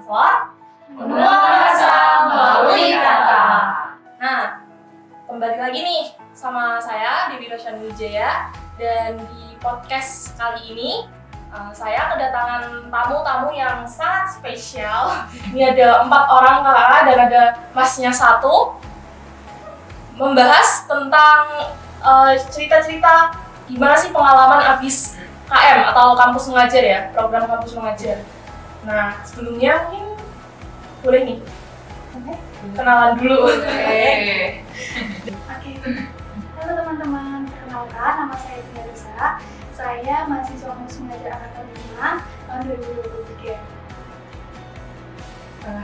for Menguasa Melalui Kata. Nah, kembali lagi nih sama saya Dewi Rosyani Wijaya, dan di podcast kali ini saya kedatangan tamu-tamu yang sangat spesial. Ini ada 4 orang kakak dan ada masnya 1, membahas tentang cerita-cerita gimana sih pengalaman abis KM atau kampus mengajar ya, program kampus mengajar. Nah, sebelumnya mungkin boleh nih kenalan dulu. Oke. Halo teman-teman, perkenalkan nama saya Tina Risa. Saya mahasiswa kampus mengajar angkatan 5 tahun 2023.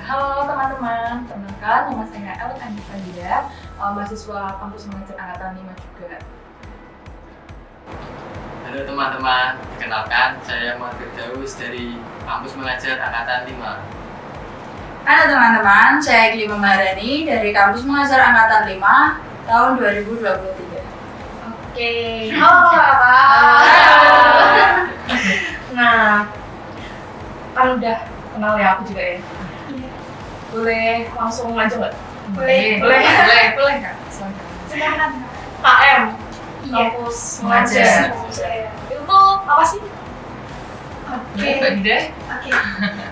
Halo teman-teman, perkenalkan nama saya El Andika Dia, mahasiswa kampus mengajar angkatan 5 juga. Halo teman-teman, perkenalkan saya Muhammad Firdaus dari kampus mengajar angkatan 5. Halo teman-teman, saya Glima Maharani dari kampus mengajar angkatan 5 tahun 2023. Oke, halo kakak. Nah, kan udah kenal ya aku juga ya. Iya. Boleh langsung aja nggak? Boleh. Boleh Kak. Silakan. KM, Iya. kampus mengajar. Saya. Itu apa sih? Oke. Mbak Ida. Oke.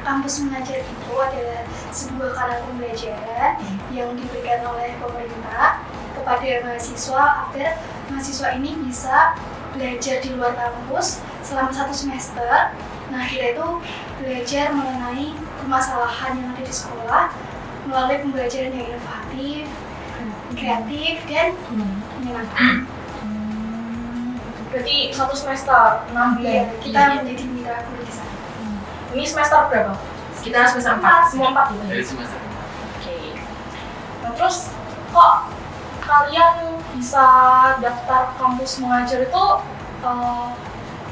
Kampus mengajar itu adalah sebuah kanal pembelajaran yang diberikan oleh pemerintah kepada mahasiswa agar mahasiswa ini bisa belajar di luar kampus selama 1 semester. Nah, kita itu belajar mengenai permasalahan yang ada di sekolah melalui pembelajaran yang inovatif, kreatif, dan menyenangkan. Berarti 1 semester 6 Iya, bulan. kita menjadi mitra guru di sana. Ini semester berapa? Kita semester 4. Semua 4 gitu. Dari semester Oke. Nah, terus kok kalian bisa daftar kampus mengajar itu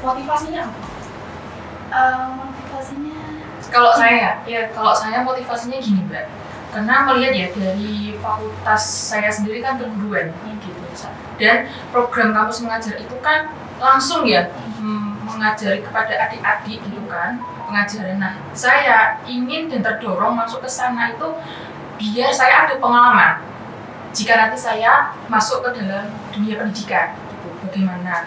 motivasinya apa? Motivasinya Kalau saya motivasinya gini Mbak. Karena melihat ya dari fakultas saya sendiri kan keguruan gitu. Dan program kampus mengajar itu kan langsung ya mengajari kepada adik-adik gitu kan pengajaran. Nah, saya ingin dan terdorong masuk ke sana itu biar saya ada pengalaman jika nanti saya masuk ke dalam dunia pendidikan gitu. Bagaimana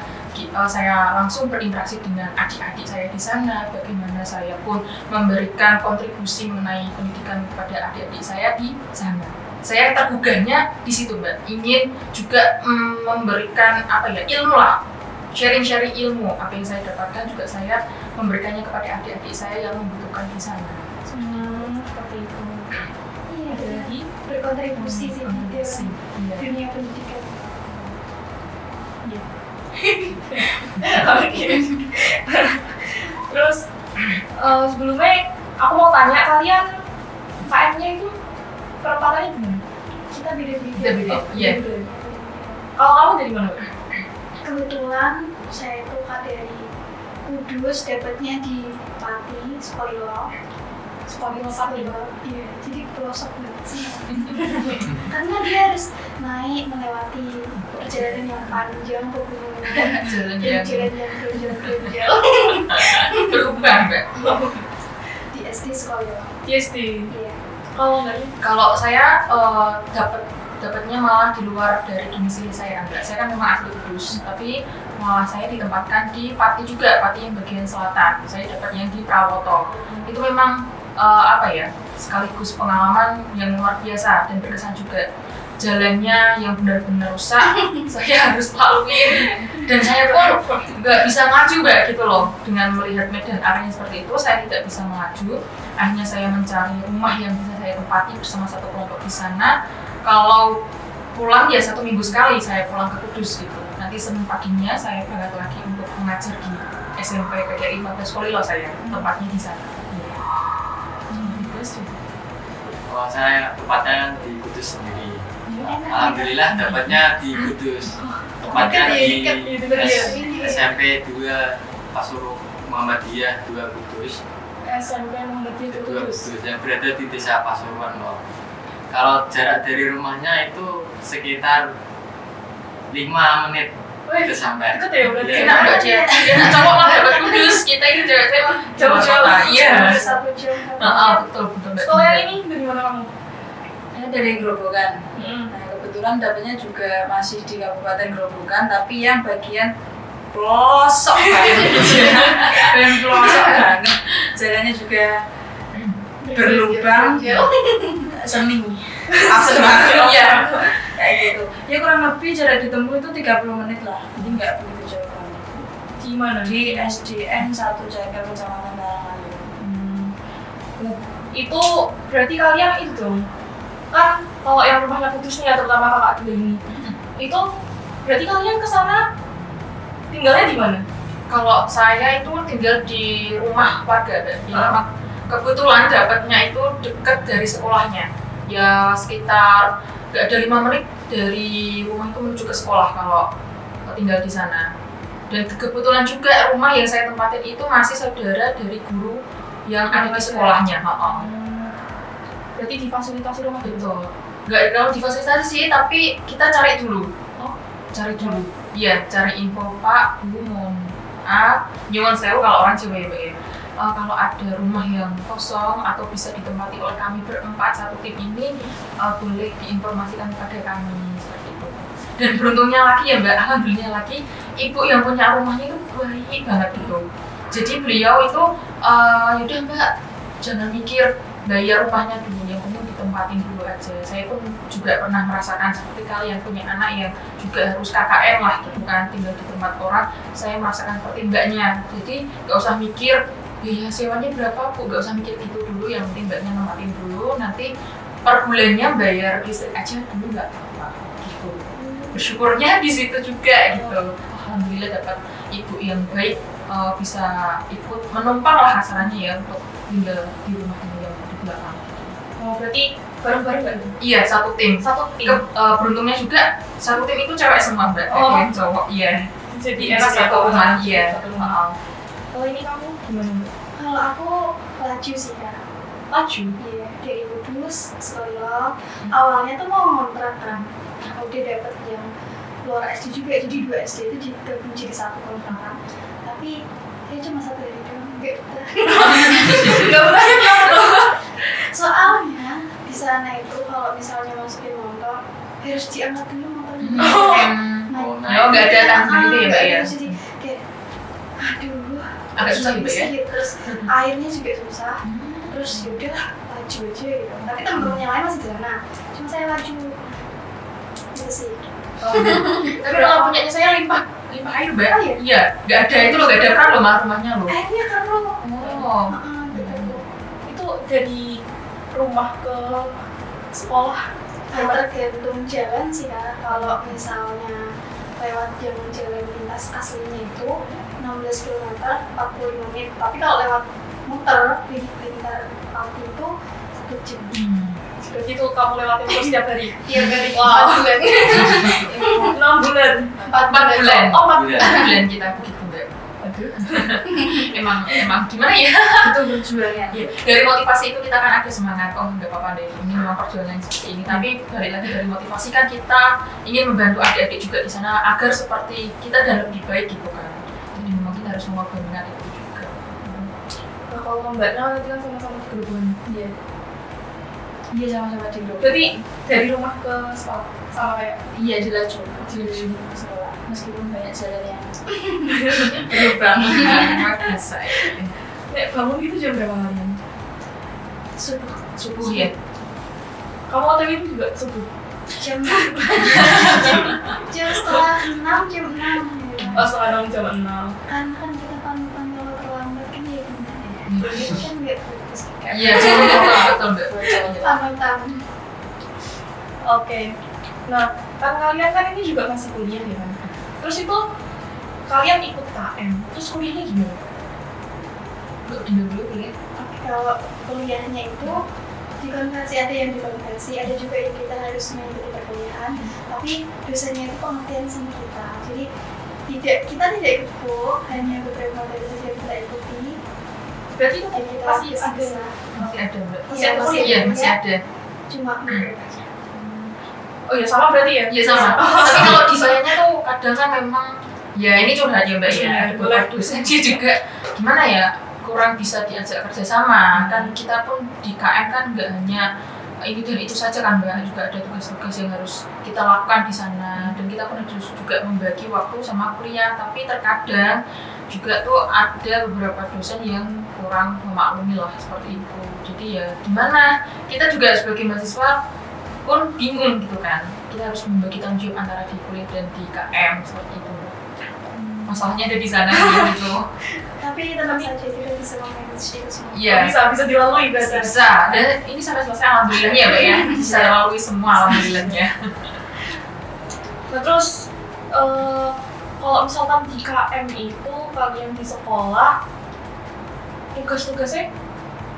saya langsung berinteraksi dengan adik-adik saya di sana, bagaimana saya pun memberikan kontribusi mengenai pendidikan kepada adik-adik saya di sana. Saya tergugahnya di situ Mbak, ingin juga memberikan ilmu lah, sharing ilmu apa yang saya dapatkan juga saya memberikannya kepada adik-adik saya yang membutuhkan di sana. Seperti itu. iya, Jadi berkontribusi sih di Kontribusi, iya. dunia pendidikan. Oke. Terus sebelumnya aku mau tanya kalian KM-nya itu perempatannya gimana? Kita beda-beda. Beda-beda, iya. Kalau kamu dari mana? Kebetulan saya itu dari Kudus, dapatnya di Pati, Sukolilo. Iya, jadi pelosok banget sih. Karena dia harus naik melewati perjalanan yang panjang, pegunungan, Jalan jalan yang yang berjam-jam berubah Mbak. di SD Sukolilo. PSD. Iya. Kalau nggak Kalau saya dapatnya malah di luar dari domisili saya Mbak. Saya kan memang asli Kudus, tapi malah saya ditempatkan di Pati juga, Pati yang bagian selatan. Saya dapatnya di Prawoto. Itu memang sekaligus pengalaman yang luar biasa dan berkesan juga. Jalannya yang benar-benar rusak, saya harus laluin, dan saya pun nggak bisa maju Mbak gitu loh. Dengan melihat medan arahnya seperti itu, saya tidak bisa maju. Akhirnya saya mencari rumah yang bisa saya tempati bersama satu kelompok di sana. Kalau pulang ya 1 minggu sekali saya pulang ke Kudus gitu. Nanti Senin paginya saya berangkat lagi untuk mengajar di SMP PDI 15 Kolilo saya, tempatnya di sana. kalau saya tepatnya di Kudus sendiri. Alhamdulillah dapatnya di Kudus. Tepatnya di SMP 2 Pasuruan Muhammadiyah 2 Kudus. SMP Muhammadiyah 2 Kudus yang berada di desa Pasuruan loh. Kalau jarak dari rumahnya itu sekitar 5 menit itu sampai Deket ya berarti. Iya. Enak nggak dia? Enak cowok mah dapat kudus, kita ini cewek-cewek mah Jauh-jauh. Iya. 1 jam. Betul Mbak. Sekolah yang ini dari mana kamu? Saya dari Grobogan. Hmm. Nah, kebetulan dapetnya juga masih di Kabupaten Grobogan, tapi yang bagian pelosok banget. Dan pelosok banget. Jalannya juga berlubang, seni. Abstrak. Iya. Kayak gitu. Ya kurang lebih jarak ditempuh itu 30 menit lah. Jadi nggak begitu jauh banget. Di mana? Di SDN 1 Jagal Kecamatan Tarangayu. Itu berarti kalian itu dong. Kan kalau yang rumahnya putus nih ya, terutama kakak dua ini. Itu berarti kalian ke sana tinggalnya di mana? Kalau saya itu tinggal di rumah warga, di rumah. Kebetulan dapatnya itu dekat dari sekolahnya. Ya sekitar nggak ada 5 menit dari rumah itu menuju ke sekolah kalau tinggal di sana. Dan kebetulan juga rumah yang saya tempatin itu masih saudara dari guru yang ada di sekolahnya. Berarti difasilitasi rumah gitu. Betul. Nggak kalau difasilitasi sih, tapi kita cari dulu. Oh, Cari dulu. Iya, cari info Pak, Bu, mohon maaf. Nyuwun sewu kalau orang Jawa ya. Kalau ada rumah yang kosong atau bisa ditempati oleh kami berempat satu tim ini, boleh diinformasikan kepada kami seperti itu. Dan beruntungnya lagi ya Mbak, alhamdulillah lagi ibu yang punya rumahnya itu baik banget gitu. Jadi beliau itu yaudah Mbak, jangan mikir bayar rumahnya dulu, yang penting ditempatin dulu aja. Saya pun juga pernah merasakan seperti kalian punya anak yang juga harus KKN lah gitu kan, tinggal di tempat orang. Saya merasakan seperti mbaknya, jadi nggak usah mikir ya sewanya berapa Bu, nggak usah mikir itu dulu, yang penting mbaknya nempatin dulu, nanti per bulannya bayar listrik aja dulu nggak apa-apa gitu. Bersyukurnya di situ juga gitu. Alhamdulillah dapat ibu yang baik, bisa ikut menumpang lah hasarannya ya untuk tinggal di rumahnya yang di belakang. Oh, berarti bareng-bareng nggak? Iya, satu tim. Satu tim. Beruntungnya juga satu tim itu cewek semua Mbak, Oh. yang cowok. Iya. Jadi Di enak ya satu kalau rumah, satu- iya. satu rumah. Kalau ini kamu gimana? Kalau aku laju sih Kak. Laju. Iya, dari Kudus, Solo. Awalnya tuh mau ngontrak kan. Udah dapet yang luar SD juga, jadi 2 SD itu digabung jadi 1 kontrakan. Tapi saya cuma 1 hari doang, nggak betah. Nggak pernah Soalnya di sana itu kalau misalnya masukin motor harus diangkat dulu motornya. Oh, nggak ada kan gitu ya Mbak ya? Jadi kayak, aduh, Agak susah gitu ya? Terus airnya juga susah. Terus yaudahlah laju aja gitu. Tapi temen-temen yang lain masih di sana. Cuma saya laju. Gitu sih. Tapi kalau punyanya saya limpah air Mbak. Oh, iya? Iya, nggak ada itu loh, nggak ada kan loh rumahnya loh. Airnya keruh. Oh. Gitu. itu dari rumah ke sekolah. Tergantung jalan sih Kak. Kalau misalnya lewat jalan lintas aslinya itu 16 km 45 menit. Tapi kalau lewat muter di pintar pagi itu 1 jam. Berarti itu kamu lewatin terus setiap hari. Tiap hari Wow. 4 bulan. 6 bulan. 4 bulan. Oh, 4 Iya. bulan. Dan kita begitu Mbak. Aduh. emang gimana ya? Itu berjuangnya. Iya, dari motivasi itu kita kan ada semangat, oh nggak apa-apa deh, ini memang perjuangan seperti ini. Tapi balik lagi dari motivasi kan kita ingin membantu adik-adik juga di sana agar seperti kita dan lebih baik gitu kan. Jadi memang kita harus mengorbankan itu juga. Nah, kalau mbaknya tadi kan sama-sama di Grobogan. Iya. Iya sama-sama di grup. Berarti dari rumah ke sekolah sama kayak Iya di laju sekolah. Meskipun banyak jalan yang berlubang. Biasa ya. nek bangun gitu jam berapa kalian? Subuh ya. Kamu OTW itu juga subuh? Jam setelah 6 jam 6 gitu. Oh, sekarang jam 6. Kan kita pantang kalau terlambat kan ya gimana ya. Itu kan nggak bagus. Iya, betul Mbak. Pantang. Oke. Nah, kan kalian kan ini juga masih kuliah ya kan? Terus itu kalian ikut KM, terus kuliahnya gimana? Dulu ya. Kalau kuliahnya itu dikonversi, ada yang dikonversi, ada juga yang kita harus mengikuti perkuliahan. Tapi dosennya itu pengertian sama kita. Jadi kita tidak ikut full, hanya beberapa materi saja yang kita ikuti. Berarti itu Dan kita pasti bisa ada. Masih ada Mbak. Iya, masih Iya, ada. masih ada. Cuma menurut aja. Oh iya sama berarti ya? Iya sama. Tapi kalau di sayanya tuh kadang kan memang ya ini curhat ya Mbak ya. Ada beberapa dosen dia juga gimana ya kurang bisa diajak kerjasama. Kan kita pun di KM kan nggak hanya ini dan itu saja kan Mbak, juga ada tugas-tugas yang harus kita lakukan di sana dan kita pun harus juga membagi waktu sama kuliah. Tapi terkadang juga tuh ada beberapa dosen yang kurang memaklumi lah seperti itu. Jadi ya gimana kita juga sebagai mahasiswa pun bingung gitu kan, kita harus membagi tanggung jawab antara di kuliah dan di KM seperti itu. Masalahnya ada di sana gitu. Tapi tenang saja tidak bisa memanage itu semua. Iya, Bisa dilalui berarti. bisa. Dan ini sampai selesai alhamdulillahnya ya Mbak ya, bisa lalui semua alhamdulillahnya. Nah terus kalau misalkan di KM itu kalian di sekolah tugas-tugasnya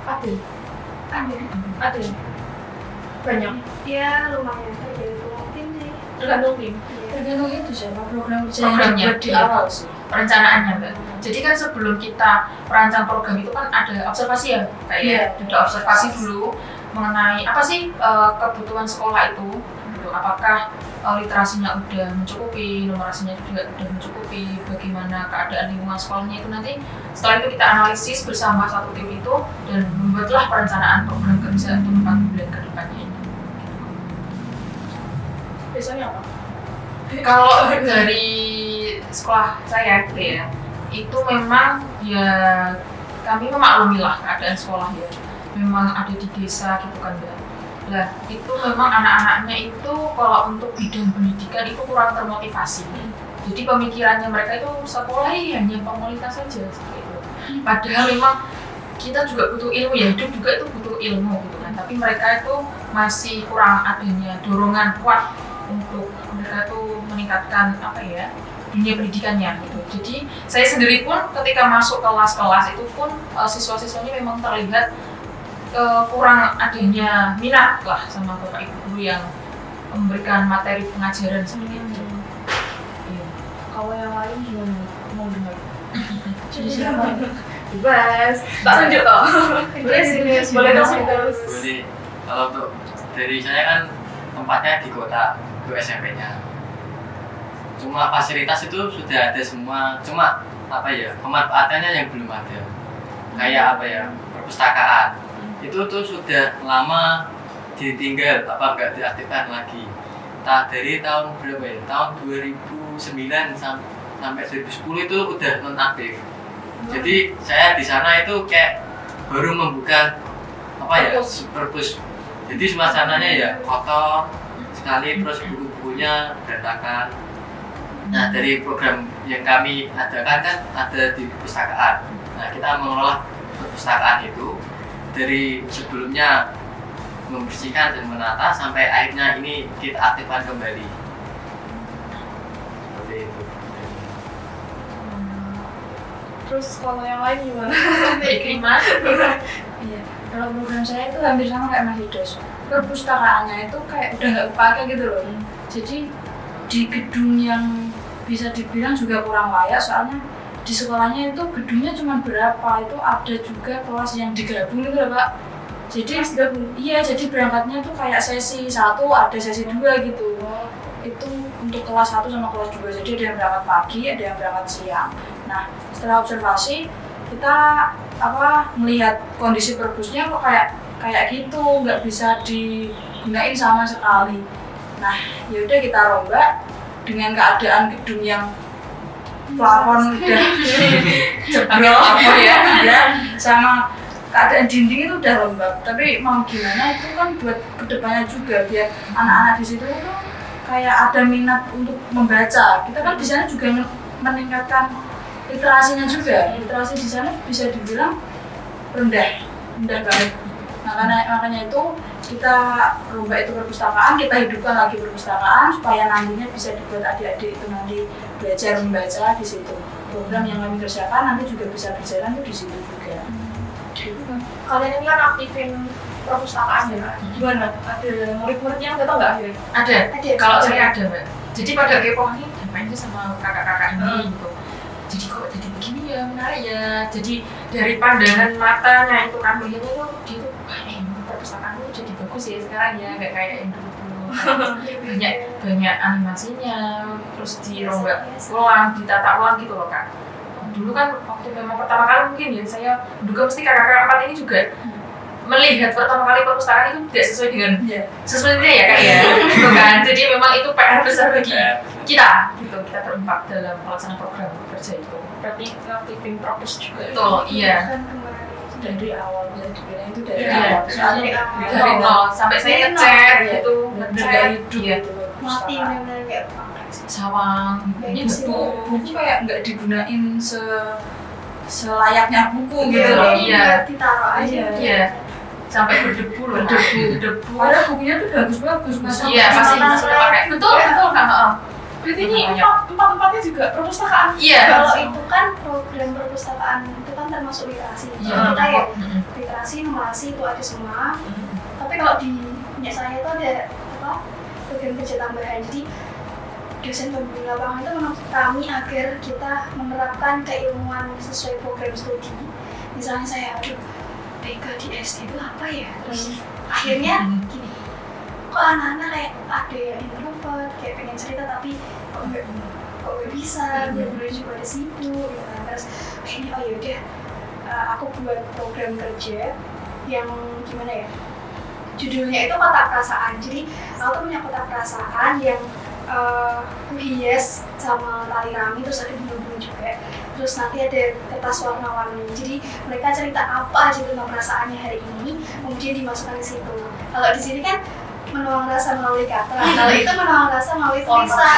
ada? Ada? Banyak? Ya lumayan tergantung tim sih. Tergantung tim? Tergantung itu siapa program kerja yang Programnya, dibuat di awal sih. Perencanaannya Mbak. Jadi kan sebelum kita merancang program itu kan ada observasi ya, kayak ada observasi dulu mengenai apa sih kebutuhan sekolah itu, gitu. Apakah literasinya udah mencukupi, numerasinya juga udah mencukupi, bagaimana keadaan lingkungan sekolahnya itu nanti. Setelah itu kita analisis bersama satu tim itu dan membuatlah perencanaan program kerja untuk 4 bulan ke depannya. Biasanya apa? Kalau dari sekolah saya gitu ya, itu memang ya kami memaklumi lah keadaan sekolah ya. Memang ada di desa gitu kan Mbak. Nah itu memang anak-anaknya itu kalau untuk bidang pendidikan itu kurang termotivasi. Jadi pemikirannya mereka itu sekolah hanya formalitas saja seperti itu. Padahal memang kita juga butuh ilmu ya, hidup juga itu butuh ilmu gitu kan. Tapi mereka itu masih kurang adanya dorongan kuat untuk mereka tuh meningkatkan apa ya dunia pendidikannya gitu. Jadi saya sendiri pun ketika masuk kelas-kelas itu pun siswa-siswanya memang terlihat kurang adanya minat lah sama bapak ibu guru yang memberikan materi pengajaran seperti itu. Iya. Kalau yang lain gimana? Mau dengar? Bebas. Tak tunjuk toh. Boleh sih, boleh dong terus. Boleh. Kalau untuk dari saya kan tempatnya di kota, untuk SMP-nya. Cuma fasilitas itu sudah ada semua, cuma apa ya pemanfaatannya yang belum ada. Kayak apa ya perpustakaan. Itu tuh sudah lama ditinggal, apa enggak diaktifkan lagi. Dari tahun berapa ya? Tahun 2009 sampai 2010 itu udah nonaktif. Jadi saya di sana itu kayak baru membuka apa ya perpus. Jadi suasananya ya kotor sekali, terus buku-bukunya berantakan. Nah dari program yang kami adakan kan ada di perpustakaan. Nah kita mengelola perpustakaan itu dari sebelumnya membersihkan dan menata sampai akhirnya ini kita aktifkan kembali. Seperti itu. Terus kalau yang lain gimana? Ikrimah. Iya. Kalau program saya itu hampir sama kayak Mas Hidos. Perpustakaannya itu kayak udah nggak kepake gitu loh. Jadi di gedung yang bisa dibilang juga kurang layak, soalnya di sekolahnya itu gedungnya cuma berapa, itu ada juga kelas yang digabung gitu loh Pak. Jadi iya, jadi berangkatnya tuh kayak sesi 1 ada sesi 2 gitu. Itu untuk kelas 1 sama kelas 2, jadi ada yang berangkat pagi, ada yang berangkat siang. Nah setelah observasi kita melihat kondisi perpusnya kok kayak gitu, nggak bisa digunain sama sekali. Nah yaudah kita rombak dengan keadaan gedung yang plafon udah jebol ya, sama keadaan dinding itu udah lembab. Tapi mau gimana itu kan buat kedepannya juga biar anak-anak di situ tuh kayak ada minat untuk membaca. Kita kan di sana juga meningkatkan literasinya juga. Literasi di sana bisa dibilang rendah banget. Makanya itu kita rombak itu perpustakaan, kita hidupkan lagi perpustakaan supaya nantinya bisa dibuat adik-adik itu nanti belajar membaca di situ. Program yang kami kerjakan nanti juga bisa berjalan tuh di situ juga. Kalian ini kan aktifin perpustakaan ya? Gimana? Ada murid-muridnya yang datang nggak akhirnya? Ada. Ada. Kalau saya ada Mbak. Jadi pada kepo nih ngapain sih sama kakak-kakak ini gitu. Jadi kok jadi begini ya, menarik ya. Jadi dari pandangan matanya itu kan melihatnya tuh dia tuh perpustakaan tuh jadi bagus ya sekarang ya, nggak kayak yang dulu. banyak animasinya, terus dirombak ulang, ditata ulang gitu loh Kak. Dulu kan waktu memang pertama kali mungkin ya saya duga mesti kakak-kakak ini juga melihat pertama kali perpustakaan itu tidak sesuai dengan sesuainya ya Kak ya, gitu kan. Jadi memang itu PR besar bagi kita gitu, kita berempat dalam pelaksanaan program kerja itu. Berarti ngaktifin propus juga. Betul, iya. Kan kemarin Dari awal bisa dibilang itu dari Iya. awal. dari Dari nol sampai saya Dari ngechat nol. gitu, Ngechat. bener-bener hidup gitu. mati benar-benar kayak pakai Sawang, ini debu. Buku kayak nggak digunain selayaknya buku gitu Iya. loh. Iya. ditaruh aja. Iya. Sampai berdebu loh, debu. Padahal bukunya tuh bagus-bagus masih. Iya, pasti sudah pakai. Betul, betul Kak. Berarti ini empat-empatnya juga perpustakaan. Iya. Kalau itu kan program perpustakaan itu kan termasuk literasi. Iya. Kalau kita ya Mm-mm. literasi, numerasi itu ada semua. Tapi kalau di punya saya itu ada apa? Program kerja tambahan. Jadi dosen pembimbing lapangan itu menuntut kami agar kita menerapkan keilmuan sesuai program studi. Misalnya saya, aduh, BK di SD itu apa ya? Terus akhirnya gini, kok anak-anak kayak ada yang introvert, kayak pengen cerita tapi kok nggak bisa, bener-bener juga ada sibuk gitu kan. Terus akhirnya oh yaudah, aku buat program kerja yang gimana ya, judulnya itu kotak perasaan. Jadi aku tuh punya kotak perasaan yang aku hias sama tali rami, terus ada bunga-bunga juga, terus nanti ada kertas warna-warni. Jadi mereka cerita apa aja tentang perasaannya hari ini, kemudian dimasukkan ke situ. Kalau di sini kan menuang rasa melalui kata, kalau itu menuang rasa melalui tulisan.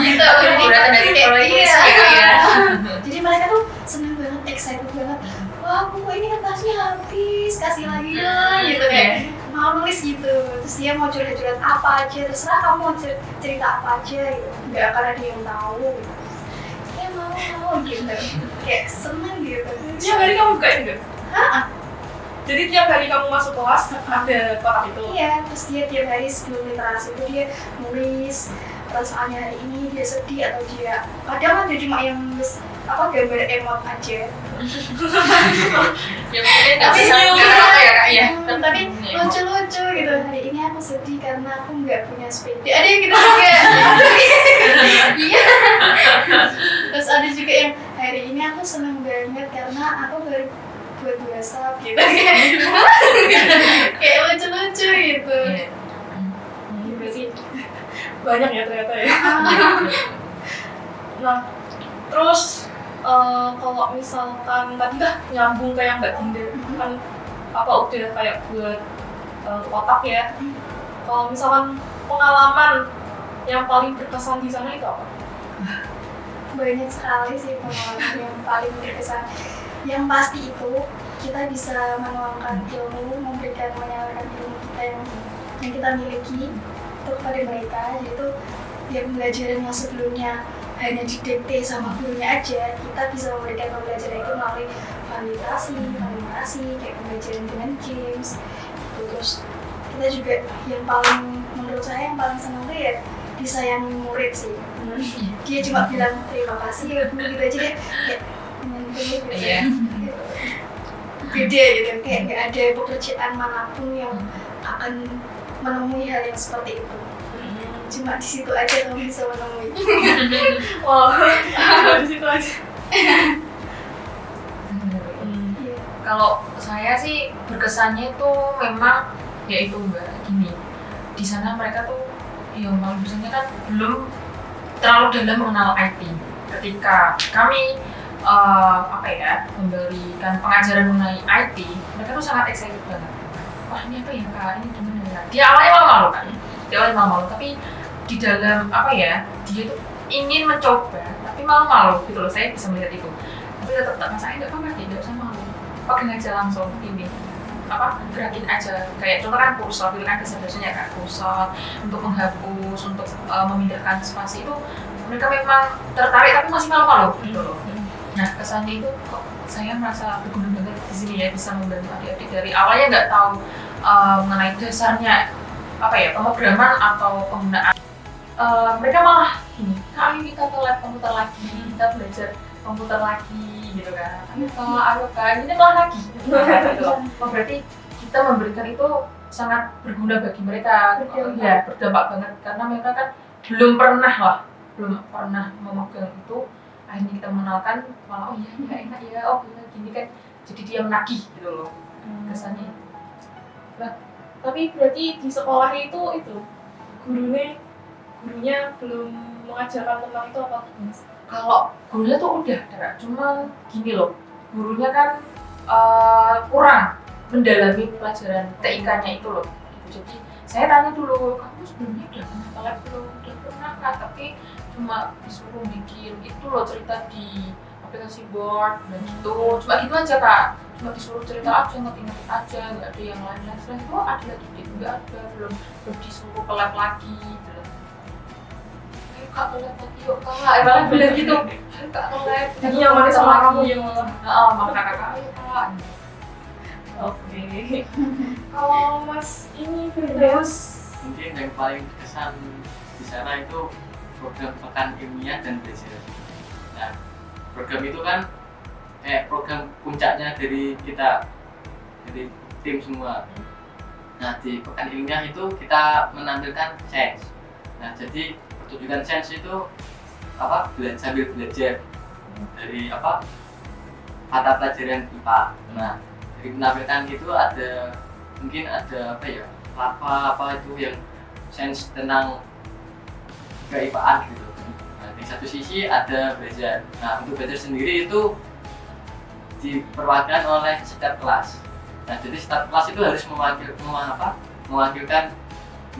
Gitu. Jadi Berarti dari kayak tulis iya. gitu ya. Jadi mereka tuh seneng banget, excited banget. Wah, buku ini kertasnya habis, kasih lagi dong, gitu kayak mau nulis gitu. Terus dia mau curhat-curhat apa aja, terserah kamu mau cerita apa aja gitu. Nggak akan ada yang tahu gitu. Ya mau gitu. Kayak seneng gitu. Tiap hari kamu buka itu? Hah? Jadi tiap hari kamu masuk kelas ada kotak itu? Iya, terus dia tiap hari sebelum literasi itu dia nulis perasaannya hari ini, dia sedih atau dia kadang ada cuma yang nulis apa gambar emot aja. Ya mungkin nggak bisa Tapi nggak apa ya Kak ya. Tapi lucu-lucu gitu, hari ini aku sedih karena aku nggak punya sepeda. Ada yang gitu juga. Iya. Terus ada juga yang hari ini aku seneng banget karena aku baru buat WhatsApp gitu. Kayak lucu-lucu gitu. Iya. Berarti banyak ya ternyata ya. Nah, terus kalau misalkan tadi dah nyambung ke yang Mbak Dinda kan apa udah kayak buat kotak ya. Kalau misalkan pengalaman yang paling berkesan di sana itu apa? Banyak sekali sih pengalaman yang paling berkesan. Yang pasti itu kita bisa menuangkan ilmu, menyalurkan ilmu kita yang kita miliki itu kepada mereka. Jadi itu ya pembelajaran yang sebelumnya hanya didikte sama gurunya aja, kita bisa memberikan pembelajaran itu melalui validasi, animasi, kayak pembelajaran dengan games gitu. Terus kita juga yang paling, menurut saya yang paling senang tuh ya disayangi murid sih. Dia cuma bilang terima kasih ya Bu gitu aja deh, kayak menyentuh gitu. Iya. Beda gitu, kayak nggak ada pekerjaan manapun yang akan menemui hal yang seperti itu. Cuma di situ aja kamu bisa menemui. Wow, di situ aja. Iya. Kalau saya sih berkesannya itu memang ya itu Mbak gini. Di sana mereka tuh yang paling besarnya kan belum terlalu dalam mengenal IT. Ketika kami memberikan pengajaran mengenai IT, mereka tuh sangat excited banget. Wah ini apa ya Kak, ini gimana ya? Dia awalnya malu-malu kan, tapi di dalam dia tuh ingin mencoba, tapi malu-malu gitu loh. Saya bisa melihat itu. Tapi tetap saya nggak apa-apa, tidak usah malu. Pakai aja langsung ini gerakin aja. Kayak contoh kan kursor, itu kan dasar-dasarnya kan kursor untuk menghapus, untuk memindahkan spasi itu mereka memang tertarik tapi masih malu-malu gitu loh. Nah kesannya itu kok saya merasa berguna banget di sini ya, bisa membantu adik-adik dari awalnya nggak tahu mengenai dasarnya pemrograman atau penggunaan. Mereka malah gini, kali kita ke lab komputer lagi, kita belajar komputer lagi gitu kan. Ayo kak, ini malah lagi gitu. Berarti kita memberikan itu sangat berguna bagi mereka. Berdampak. Ya, berdampak banget karena mereka kan belum pernah memegang itu. Akhirnya kita mengenalkan, malah oh iya ya enak ya, oh iya gini kan, jadi dia menagih gitu loh kesannya. Tapi berarti di sekolah itu gurunya belum mengajarkan tentang itu apa? Kalau gurunya tuh udah ada, cuma gini loh, gurunya kan kurang mendalami pelajaran TIK-nya itu loh. Jadi saya tanya dulu, kamu sebelumnya udah pernah banget belum? Udah pernah Kak, tapi cuma disuruh bikin itu loh, cerita di aplikasi board dan gitu. Cuma gitu aja Kak, cuma disuruh cerita aja, ngetik-ngetik aja, nggak ada yang lain-lain. Setelah itu ada lagi, nggak ada, belum disuruh ke lab lagi. Ayo Kak, ke lab lagi yuk Kak, malah bilang gitu. Ayo Kak, ke lab. Jadi yang mana sama kamu yang malah. Maka kakak, ayo Kak. Oke. Kalau Mas ini Firdaus, Mungkin yang paling berkesan di sana itu program pekan ilmiah dan belajar. Nah, program itu kan program puncaknya dari kita, dari tim semua. Nah, di pekan ilmiah itu kita menampilkan sains. Nah, jadi pertunjukan sains itu sambil belajar dari mata pelajaran IPA. Nah, dari menampilkan itu mungkin ada apa itu yang sains tentang keipaan gitu. Nah, di satu sisi ada belajar. Nah, untuk belajar sendiri itu diperwakilan oleh setiap kelas. Nah, jadi setiap kelas itu harus mewakilkan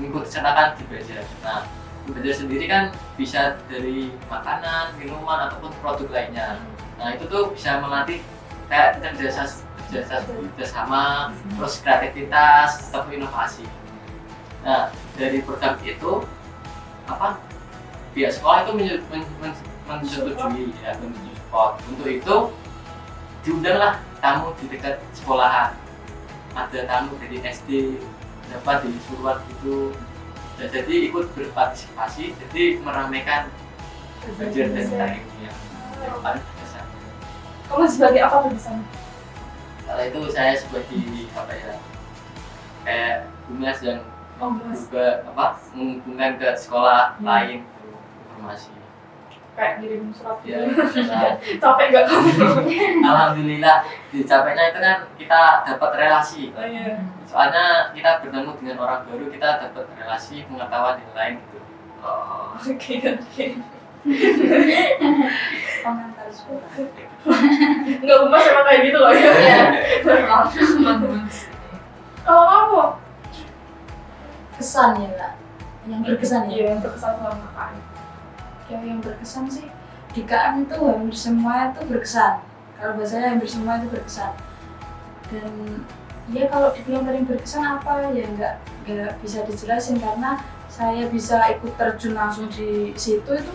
mengikut sertakan di belajar. Nah, untuk belajar sendiri kan bisa dari makanan, minuman ataupun produk lainnya. Nah, itu tuh bisa melatih kayak kerjasama, terus kreativitas ataupun inovasi. Nah, dari program itu pihak sekolah itu menyetujui ya, support. Untuk itu diundanglah tamu di dekat sekolahan. Ada tamu dari SD dapat di surat itu. Jadi ikut berpartisipasi, jadi meramaikan belajar dan ilmiah. Paling berkesan. kamu sebagai apa tuh di sana? Kalau itu saya sebagai kayak humas yang juga menghubungkan ke sekolah lain informasi. Kayak ngirim surat Ya, gitu. nah, Capek nggak kamu? alhamdulillah dicapainya itu kan kita dapat relasi. Oh iya. Soalnya kita bertemu dengan orang baru, kita dapat relasi, pengetahuan yang lain gitu. Oh, oke. Pengantar sekolah. Nggak humas emang kayak gitu loh ya. Kalau kamu? Kesan ya Kak, yang berkesan ya. Iya, yang berkesan sama kakak. Yang berkesan sih di KM itu hampir semua itu berkesan. Kalau bahasanya hampir semua itu berkesan. Dan ya kalau dibilang paling berkesan apa ya nggak bisa dijelasin karena saya bisa ikut terjun langsung di situ itu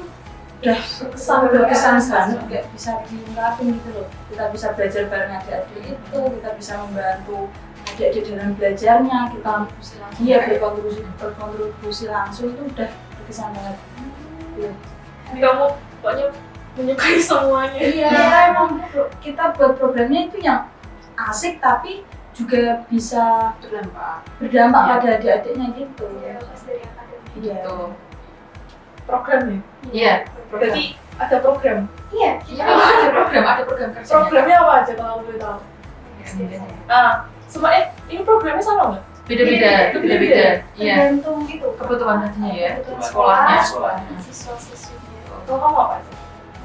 udah berkesan banget, nggak bisa diungkapin gitu loh. Kita bisa belajar bareng adik-adik itu, kita bisa membantu adik-adik dalam belajarnya, kita berkontribusi langsung itu udah berkesan banget. Jadi kamu pokoknya menyukai semuanya. Iya, emang kita buat programnya itu yang asik tapi juga bisa berdampak pada adik-adiknya gitu. Ya, pas dari akademik. Iya. Program ya? Iya. Berarti ada program. Iya, Iya, ada program kerja. Programnya apa aja kalau boleh tahu? Semua ini programnya sama nggak? Beda-beda. Iya. tergantung itu Kebutuhan hatinya ya. kebutuhan Sekolahnya. siswa-siswinya. Kalau kamu apa aja?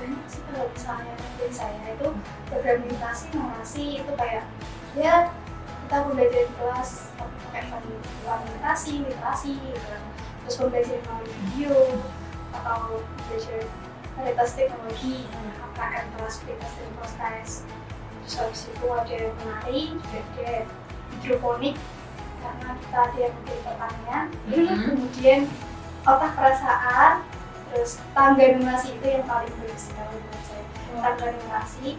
Banyak sih kalau misalnya dari saya itu program literasi narasi itu kayak ya kita belajar di kelas pakai literasi gitu kan. Terus pembelajaran melalui video atau belajar varietas teknologi KKN kelas varietas dan proses. Terus habis itu ada menari, juga ada hidroponik karena kita ada yang bikin pertanian. Kemudian otak perasaan, terus tangga donasi itu yang paling bagus sekali menurut saya. Tangga donasi,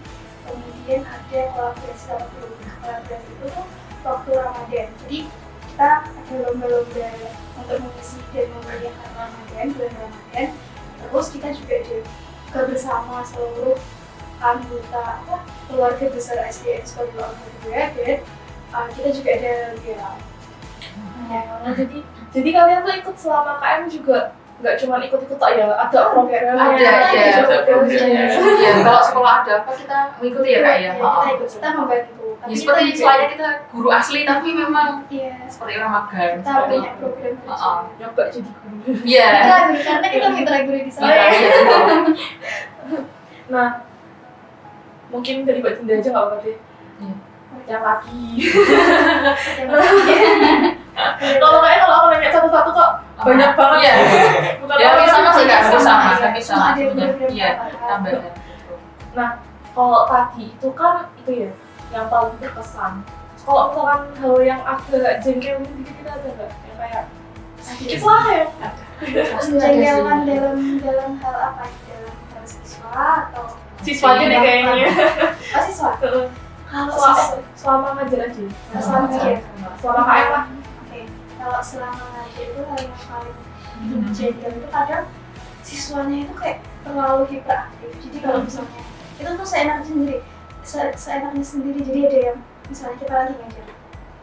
kemudian ada kolaborasi sama guru. Nah, kolaborasi itu tuh waktu Ramadan. Jadi kita ada lomba-lomba untuk mengisi dan memeriahkan Ramadan, bulan Ramadan. Terus kita juga ada bersama seluruh anggota keluarga besar SDN sebagai orang kedua dan kita juga ada Jadi kalian tuh ikut selama KM juga nggak cuma ikut-ikut tak ya, ada program. Ya, kalau sekolah ada apa kita mengikuti ya kak ya. Kita ikut, kita membantu. Ya, seperti selain kita guru asli tapi memang Iya. seperti orang magang. Kita punya program kerja. Nyoba jadi guru. Iya. Karena kita mitra guru di sana. Iya. Nah, mungkin dari Mbak Dinda aja nggak apa-apa deh. Iya. Yang laki. Kalau aku nanya satu-satu kok banyak banget. Iya. Bukan Ya orang sama sih kak, sama. sama, tapi sama. Ada program Iya, tambahan. tambahan. Kalau tadi itu kan itu ya yang paling berkesan. Kalau misalkan hal yang agak jengkel dikit kita ada nggak? Yang kayak sedikit lah ya. Menjengkelkan dalam hal apa? Dalam hal siswa atau Siswanya nih kayaknya. Oh, siswa. Kalau Selama ngajar aja. Selama ngajar. Selama KM lah. Oke, kalau selama ngajar itu hal yang paling menjengkel itu kadang siswanya itu kayak terlalu hiperaktif. Jadi kalau misalnya itu tuh seenaknya sendiri. Jadi ada yang misalnya kita lagi ngajar,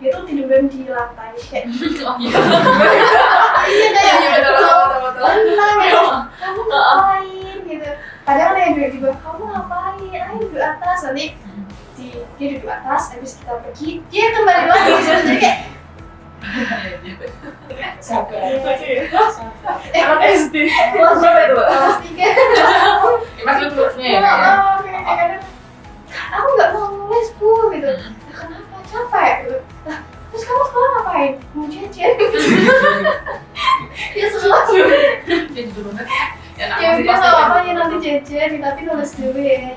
dia tuh tiduran di lantai kayak iya kayak betul. tenang ya, kamu ngapain gitu. Kadang ada yang duduk di bawah, kamu ngapain? Ayo duduk atas. Nanti dia duduk atas, habis kita pergi, dia kembali lagi. Jadi kayak Anak SD. Kelas berapa itu, Mbak? kelas 3. Emang lu terusnya ya? Kadang aku nggak mau nulis Bu gitu. Kenapa? Capek gitu. Nah, terus kamu sekolah ngapain? Mau jajan. Ya selalu. Jadi dulu kan. Ya udah nggak apa-apa ya nanti jajan, tapi nulis dulu ya.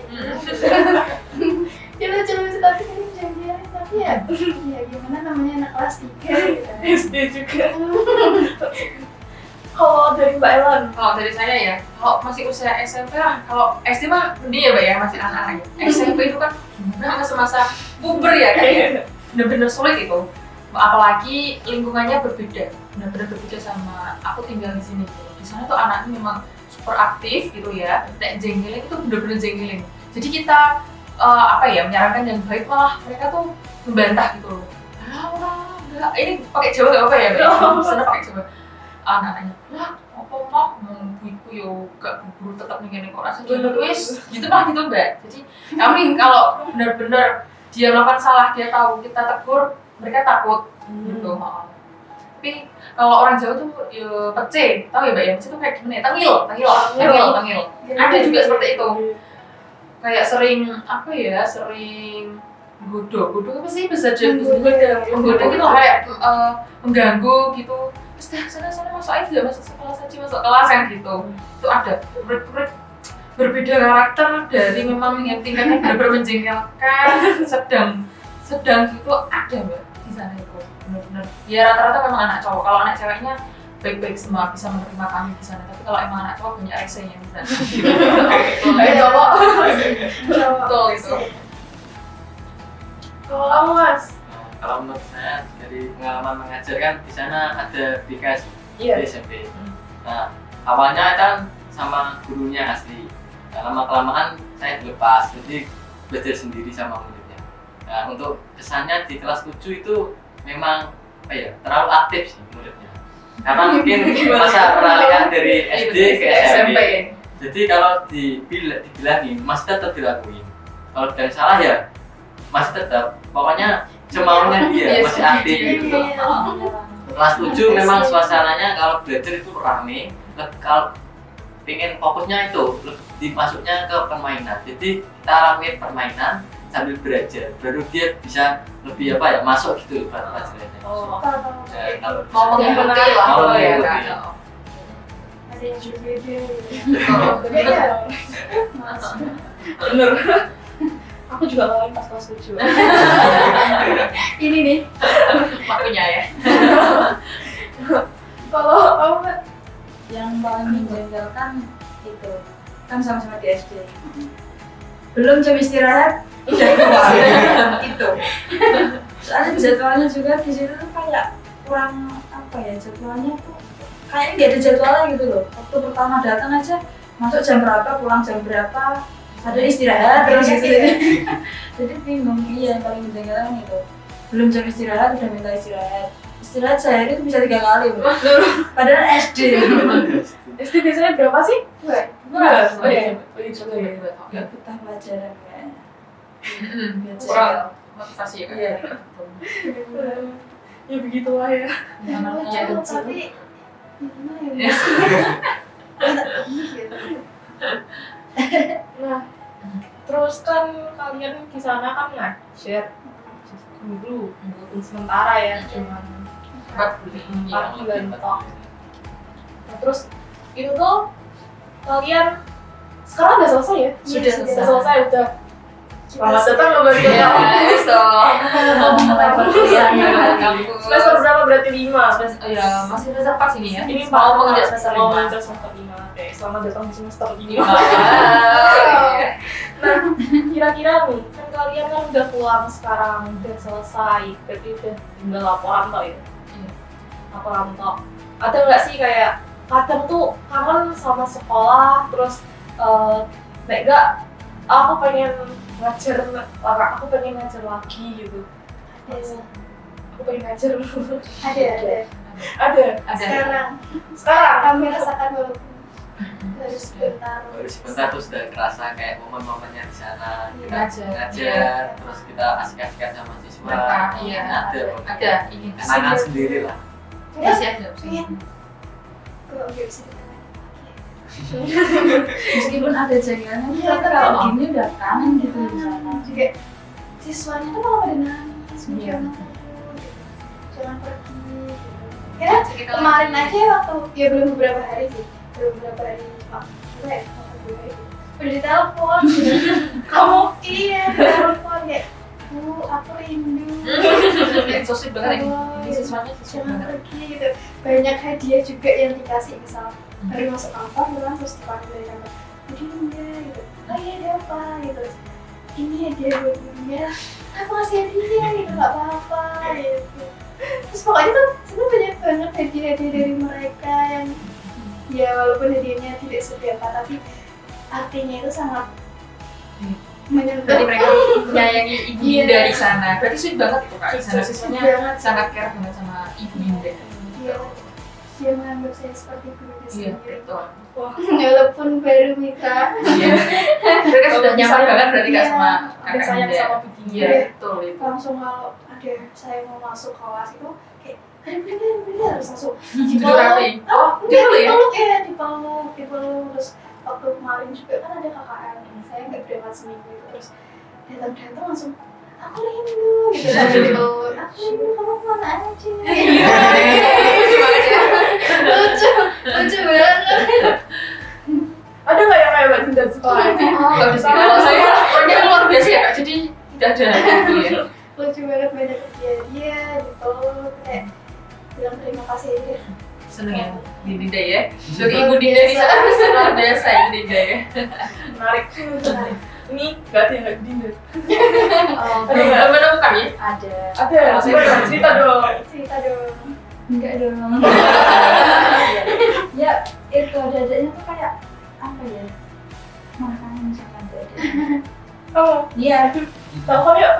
Ya lucu-lucu tapi kan jajan, tapi ya gimana namanya anak kelas 3 gitu. SD juga. Kalau dari Mbak Elan, Kalau dari saya ya, kalau masih usia SMP lah, kalau SD mah mending ya Mbak ya, masih anak-anak ya. SMP itu kan masa-masa puber ya kayak bener-bener sulit itu. Apalagi lingkungannya berbeda, bener-bener berbeda sama aku tinggal di sini gitu. Di sana tuh anaknya memang super aktif gitu ya, nek jengkelin itu bener-bener jengkelin. Jadi kita menyarankan yang baik malah mereka tuh membantah gitu loh. Enggak, ini pakai Jawa nggak apa ya Mbak? Di sana pakai Jawa. Anak-anaknya, lah apa mah ibu yo gak buru tetap nih kok rasa wis gitu mah gitu Mbak. Jadi kami kalau benar-benar dia melakukan salah, dia tahu kita tegur, mereka takut gitu. Tapi kalau orang Jawa tuh ya pece, tahu ya Mbak ya, pece tuh kayak gimana ya? Tangil. Ada juga seperti itu. Kayak sering sering godo apa sih bahasa Jawa? Menggoda gitu kayak mengganggu gitu. Sana masuk aja, masuk kelas yang gitu. Itu ada berbeda karakter dari memang yang tingkatnya benar-benar menjengkelkan, sedang gitu ada Mbak di sana itu benar-benar. Ya rata-rata memang anak cowok. Kalau anak ceweknya baik-baik semua, bisa menerima kami di sana. Tapi kalau emang anak cowok banyak resenya di sana. Cowok. Betul itu. kalau kamu Mas, Kalau menurut saya dari pengalaman mengajar kan di sana ada BKS di SMP. Nah awalnya kan sama gurunya asli. Nah, lama-kelamaan saya dilepas, jadi belajar sendiri sama muridnya. Nah untuk kesannya di kelas 7 itu memang terlalu aktif sih muridnya. Karena mungkin masa peralihan dari SD ke SMP. Jadi kalau dibilangin masih tetap dilakuin. Kalau ada yang salah ya masih tetap. Pokoknya semaunya dia masih aktif gitu. Kelas 7 memang suasananya kalau belajar itu rame. Kalau pengen fokusnya itu masuknya ke permainan. Jadi kita lakuin permainan sambil belajar. Baru dia bisa lebih masuk gitu pelajarannya. Mau mengikuti lah ya kan. Ada yang berbeda. bener. Aku juga ngalamin pas kelas 7. Ini nih. Waktunya ya. Kalau kamu Mbak? Yang paling menjengkelkan itu kan sama-sama di SD. Belum jam istirahat udah keluar itu. Soalnya jadwalnya juga di situ tuh kayak kurang jadwalnya tuh kayaknya nggak ada jadwalnya gitu loh. Waktu pertama datang aja masuk jam berapa, pulang jam berapa, ada istirahat terus gitu. Jadi bingung. Iya, yang paling menjengkelkan itu belum jam istirahat udah minta istirahat Istilah sehari itu bisa 3 kali, Mbak. Padahal SD. SD biasanya berapa sih? Dua. Oh iya. Nggak betah pelajaran kayaknya. Kurang motivasi ya kan? Iya. Ya begitulah ya. Anaknya Lucu, kecil. tapi gimana ya? Nggak gitu. Nah, terus kan kalian di sana kan ngajar dulu walaupun sementara ya, cuman 4 bulan toh. Nah, terus itu tuh kalian sekarang udah selesai ya? Sudah Udah selesai udah. Selamat datang Kita kembali Iya, ya. so mulai perkuliahan kampus. Semester berapa berarti 5? Ya, masih semester 4 sini ya. Ini mau menginjak semester 5. mau menginjak semester 5. Oke, selamat datang di semester 5. Nah, kira-kira nih, kan kalian kan udah pulang sekarang, udah selesai, berarti udah tinggal laporan toh ya? Iya. Laporan toh. Ada nggak sih kayak kadang tuh kangen sama sekolah, terus nek nggak, aku pengen ngajar lagi gitu. Aku pengen ngajar. ada. Ada. Sekarang. Kami rasakan walaupun harus bentar. Baru sebentar tuh sudah kerasa kayak momen-momennya di sana kita Ngajar. ngajar, terus kita asik-asikan sama siswa. Mereka, iya. ada Ini kenangan sendiri lah. masih ada. Pengen kalau nggak bisa ditanya Meskipun ada jaringannya, Iya, tapi kalau gini udah kangen gitu di sana. juga siswanya tuh malah pada nangis, Iya. jangan pergi gitu. Ya kemarin aja waktu ya belum beberapa hari sih, udah ditelepon gitu. Kamu iya ditelepon kayak Bu, aku rindu. So sweet banget ini. Oh, Ini siswanya so sweet jangan banget. pergi gitu. Banyak hadiah juga yang dikasih, misal baru masuk kantor bilang terus dipanggil dari kantor. Jadi enggak gitu. Oh iya ada apa gitu. Ini hadiah buat Bunda. Aku ngasih hadiah gitu, nggak apa-apa gitu. Terus pokoknya tuh sebenarnya banyak banget hadiah-hadiah dari mereka yang ya walaupun hadiahnya tidak seberapa tapi artinya itu sangat menyentuh. Berarti mereka menyayangi ibu Iya. Dinda di sana. Berarti sweet banget itu kak. Di sana siswanya banget. sangat care banget sama ibu Dinda. Dia, dia menganggap saya seperti gurunya Iya, sendiri. betul. Walaupun baru mitra. Iya. Mereka sudah nyaman banget berarti kak Iya. sama Udah kakak sayang Dinda. sama Bu Dinda. Iya, betul itu. Langsung kalau ada saya mau masuk kelas itu kayak bener harus langsung Duduk rapi. Oh, enggak, gitu ya? dipeluk terus waktu kemarin juga kan ada KKN, saya nggak berangkat seminggu itu terus datang langsung aku rindu gitu kan dipeluk, aku rindu kamu kemana aja lucu banget. Ada nggak yang kayak Mbak Dinda sekolah? Nggak bisa. Kalau saya orangnya kan luar biasa ya kak. Jadi tidak ada gitu ya. Lucu banget, banyak kejadian dipeluk kayak bilang terima kasih aja. Seneng ya di Dinda ya. Sebagai ibu Dinda di sana luar biasa ibu Dinda ya. Menarik. Ini nggak ada yang kayak Bu Dinda. Ada nggak menemukan ya? Ada. Ada. Coba cerita dong. Cerita dong. Enggak dong. Ya itu ada-adanya tuh kayak apa ya? Makan sama ada-adanya. Oh, Iya. telepon yuk.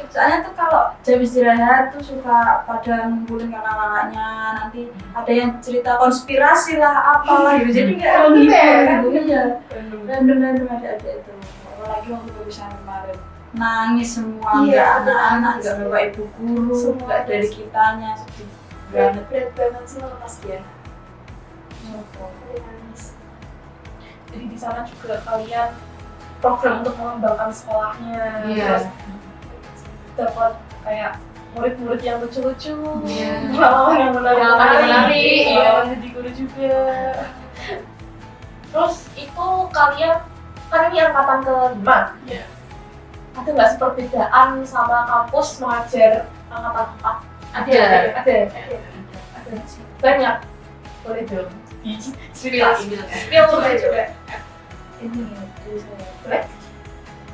Soalnya tuh kalau jam istirahat tuh suka pada ngumpulin kakak-kakaknya, nanti ada yang cerita konspirasi lah apalah gitu, jadi kayak menghibur gitu. Iya, random ada itu. Apalagi waktu lulusan kemarin nangis semua, Iya, nggak ada anak-anak, nangis. nggak bawa ibu guru, Semua nggak ada. dari kitanya, sedih banget. Berat banget sih lepas dia. Ada nangis. Jadi di sana juga kalian program untuk mengembangkan sekolahnya. Iya. Terus dapat kayak murid-murid yang lucu-lucu, Iya. pengalaman yang menarik, Iya. jadi guru juga. Terus itu kalian kan ini angkatan ke-5. Iya. Ada nggak sih perbedaan sama kampus mengajar angkatan 4? Ada. Ada. Banyak. Boleh dong. Spill. Spill coba. Ini dari saya. Boleh?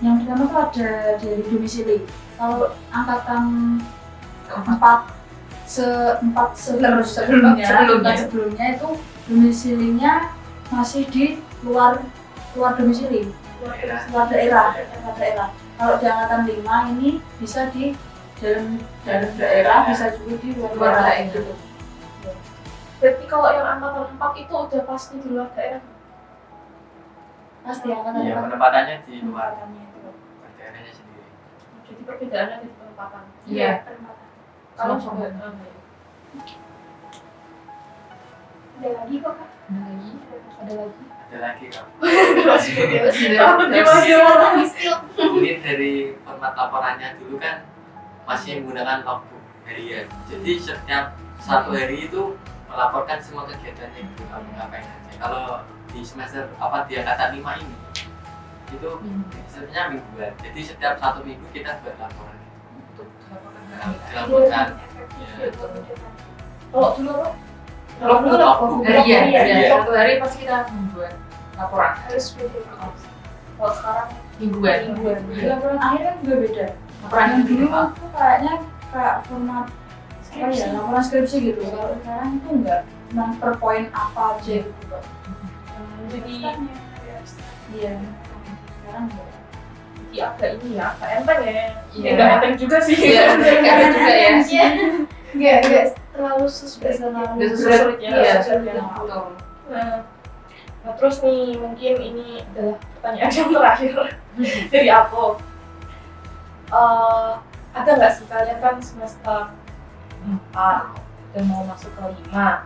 Yang pertama tuh ada dari domisili. Kalau angkatan empat sebelumnya itu domisilinya masih di luar domisili, luar daerah. Kalau di angkatan 5 ini bisa di dalam daerah bisa juga di luar daerah gitu. Berarti kalau yang angkatan 4 itu udah pasti di luar daerah. Pasti akan Iya, ada penempatannya di luar penempatannya itu. daerahnya sendiri. Jadi perbedaannya di penempatan. Iya. Kalau Sama-sama. juga Ada lagi kok Kak? ada lagi. Ada lagi kan? Skill. Ini dari format laporannya dulu kan masih menggunakan logbook harian. Jadi setiap satu hari itu melaporkan semua kegiatannya itu kamu ngapain aja. Kalau di semester di angkatan 5 ini itu sebenarnya mingguan. Jadi setiap 1 minggu kita buat laporan untuk dilaporkan. Kalau dulu apa? Kalau dulu Logbook harian, harian. satu hari pasti kita membuat laporan Harus beda. Kalau sekarang mingguan. Mingguan. Laporan akhir kan juga beda. Laporan yang dulu tuh kayaknya kayak format apa ya, laporan skripsi gitu. Kalau sekarang itu enggak, cuma per poin apa aja gitu. Kak. jadi Iya. Sekarang enggak. jadi agak ini ya, agak enteng ya. Iya. Enggak enteng juga sih. Iya, ada juga ya. Enggak terlalu suspek. Udah Sulit sesuai. ya, Iya, sulit ya. betul. Nah, terus nih mungkin ini adalah pertanyaan yang terakhir dari aku. Ada nggak sih kalian kan semester 4 dan mau masuk ke 5,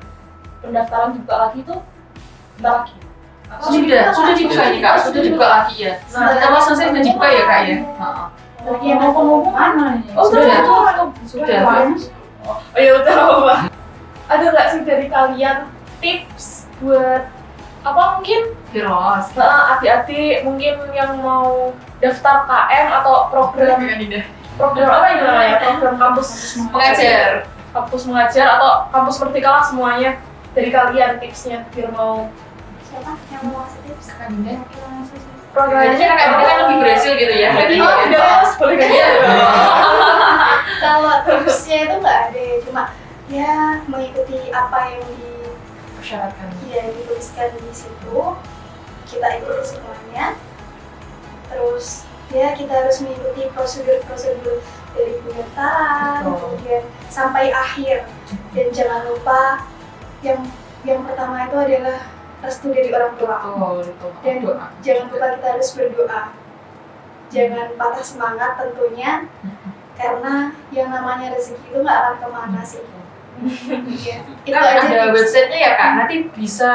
pendaftaran dibuka lagi tuh bentar lagi. Sudah dibuka ini Kak, sudah dibuka lagi ya. Nah, Kita pas selesai sudah dibuka ya Kak ya. Heeh. Lagi yang ngomong mana? Oh, sudah. Sudah. Oh ya udah apa? Ada nggak sih dari kalian tips buat apa mungkin Kiros. adik-adik mungkin yang mau daftar KM atau program apa ini namanya, program kampus Mengajar. kampus mengajar atau kampus merdeka lah semuanya, dari kalian tipsnya biar mau Siapa yang mau kasih tips? programnya Kayaknya kan kayak lebih berhasil gitu ya. Jadi Jadi ya. udah boleh kan ya? Kalau tipsnya itu nggak ada, cuma ya mengikuti apa yang Persyaratkan. dituliskan di situ, kita ikuti semuanya. Terus ya kita harus mengikuti prosedur-prosedur dari pendaftaran, Betul. kemudian sampai akhir. Dan jangan lupa yang pertama itu adalah restu dari orang tua. Betul. Dan jangan lupa kita harus berdoa. Jangan patah semangat tentunya, karena yang namanya rezeki itu nggak akan kemana sih. Iya. Itu Kan aja ada tips. websitenya ya Kak, nanti bisa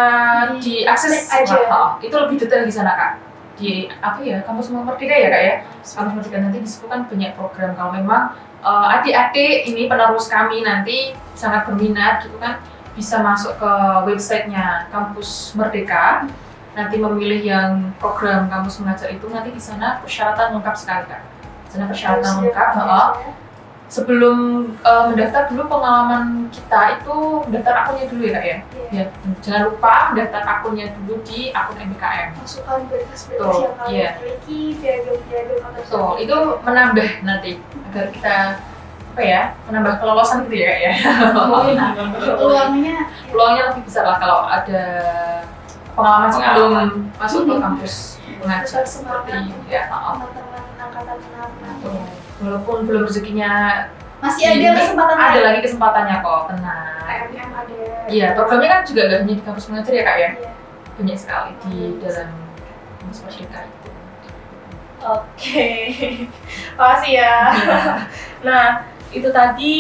diakses Klik aja. Nah, itu lebih detail di sana Kak. Di apa ya, Kampus Merdeka ya Kak ya. Kampus Merdeka nanti di situ kan banyak program. Kalau memang adik-adik ini penerus kami nanti sangat berminat gitu kan, bisa masuk ke websitenya Kampus Merdeka. Nanti memilih yang program kampus mengajar itu, nanti di sana persyaratan lengkap sekali Kak. Di sana persyaratan Harus lengkap. Sebelum mendaftar dulu pengalaman kita itu mendaftar akunnya dulu ya Kak ya. Iya. Ya, jangan lupa mendaftar akunnya dulu di akun MBKM. Masukkan berkas-berkas Betul, yang kalian iya. miliki, piagam-piagam atau Betul, itu menambah nanti agar kita apa ya, menambah kelolosan gitu ya Kak ya. peluangnya Peluangnya lebih besar lah kalau ada pengalaman sebelum masuk ke kampus mengajar. tetap semangat Seperti untuk ya, maaf. teman-teman angkatan 6. Walaupun belum rezekinya Masih ada kesempatan ada lain. lagi kesempatannya kok, tenang. PMM ada. Iya, programnya kan juga gak hanya di kampus mengajar ya Kak ya. Iya. Banyak sekali di dalam kampus merdeka itu. Oke, makasih ya. Nah, itu tadi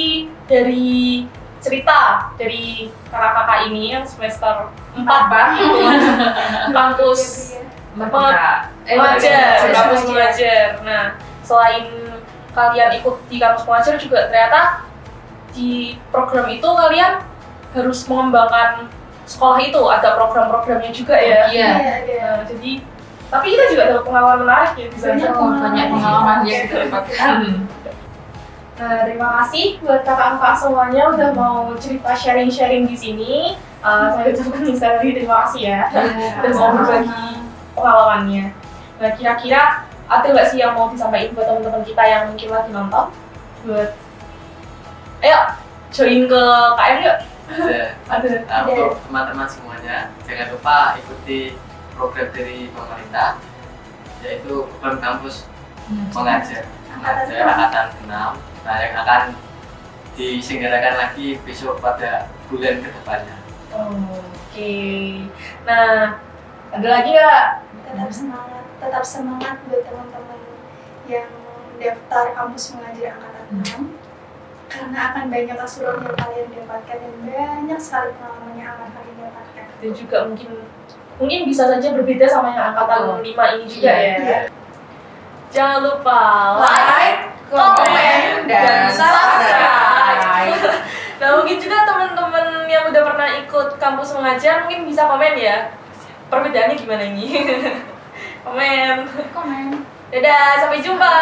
dari cerita dari kakak-kakak ini yang semester 4 kampus Merdeka. mengajar, kampus mengajar. Nah, selain kalian ikut di kampus mengajar juga ternyata di program itu kalian harus mengembangkan sekolah itu, ada program-programnya juga ya. Iya. Ada. Nah, jadi tapi kita juga dapat pengalaman menarik ya di sana. Banyak pengalaman yang kita dapatkan. Nah, terima kasih buat kakak-kakak semuanya udah mau cerita sharing-sharing di sini. Saya ucapkan sekali lagi terima kasih ya udah mau berbagi pengalamannya. Nah, kira-kira ada nggak sih yang mau disampaikan buat teman-teman kita yang mungkin lagi nonton? Buat, ayo join ke KM yuk. Ada. Ada. Nah, untuk teman-teman semuanya, jangan lupa ikuti program dari pemerintah, yaitu program kampus mengajar angkatan 6. Nah, yang akan diselenggarakan lagi besok pada bulan kedepannya. Oke. Nah, ada lagi nggak? Tetap semangat buat teman-teman yang daftar kampus mengajar angkatan 6 karena akan banyak asuran yang kalian dapatkan dan banyak sekali pengalaman yang akan kalian dapatkan. Dan juga mungkin bisa saja berbeda sama yang angkatan 5 ini juga ya. Iya. Jangan lupa like, komen, dan subscribe. Nah, mungkin juga teman-teman yang udah pernah ikut kampus mengajar mungkin bisa komen ya. Perbedaannya gimana ini? Komen. Komen. Dadah, sampai jumpa.